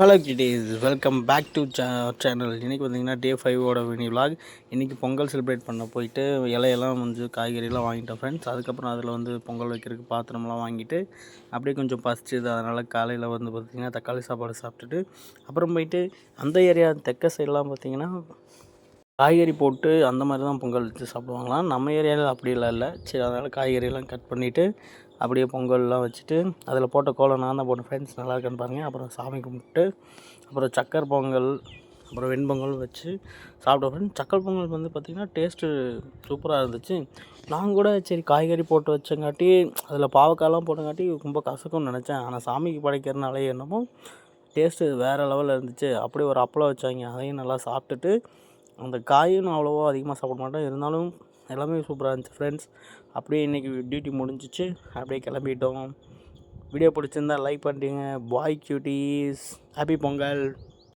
Hello kitties, welcome back to channel. இன்றைக்கி பார்த்தீங்கன்னா டே 5ஓட mini vlog. இன்றைக்கி பொங்கல் செலிப்ரேட் பண்ண போயிட்டு இலையெல்லாம் வந்து காய்கறிலாம் வாங்கிட்டேன் ஃப்ரெண்ட்ஸ். அதுக்கப்புறம் அதில் வந்து பொங்கல் வைக்கிறதுக்கு பாத்திரம்லாம் வாங்கிட்டு அப்படியே கொஞ்சம் பசிச்சுது. அதனால் காலையில் வந்து பார்த்திங்கன்னா தக்காளி சாப்பாடு சாப்பிட்டுட்டு அப்புறம் போயிட்டு அந்த ஏரியா தெற்க சைடெலாம் பார்த்திங்கன்னா காய்கறி போட்டு அந்த மாதிரி தான் பொங்கல் வச்சு சாப்பிடுவாங்களாம். நம்ம ஏரியாவில் அப்படிலாம் இல்லை. சரி, அதனால் காய்கறியெல்லாம் கட் பண்ணிவிட்டு அப்படியே பொங்கல்லாம் வச்சுட்டு அதில் போட்ட கோலம் நான் தான் போட்டேன் ஃப்ரெண்ட்ஸ். நல்லா இருக்குன்னு பாருங்கள். அப்புறம் சாமி கும்பிட்டு அப்புறம் சக்கரை பொங்கல் அப்புறம் வெண்பொங்கல் வச்சு சாப்பிட்டோம் ஃப்ரெண்ட்ஸ். சக்கரை பொங்கல் வந்து பார்த்திங்கன்னா டேஸ்ட்டு சூப்பராக இருந்துச்சு. நான் கூட சரி காய்கறி போட்டு வச்சங்காட்டி அதில் பாவக்காயெல்லாம் போட்டங்காட்டி ரொம்ப கசக்கும்னு நினச்சேன். ஆனால் சாமிக்கு படைக்கிறனாலே என்னமோ டேஸ்ட்டு வேறு லெவலில் இருந்துச்சு. அப்படியே ஒரு அப்பளம் வச்சாங்க, அதையும் நல்லா சாப்பிட்டுட்டு அந்த காயும் நான் அவ்வளோவா அதிகமாக சாப்பிட மாட்டேன், இருந்தாலும் எல்லாமே சூப்பராக இருந்துச்சு ஃப்ரெண்ட்ஸ். அப்படியே இன்றைக்கி டியூட்டி முடிஞ்சிச்சு, அப்படியே கிளம்பிட்டோம். வீடியோ பிடிச்சிருந்தா லைக் பண்ணிட்டீங்க. பாய் கியூட்டீஸ், ஹாப்பி பொங்கல்.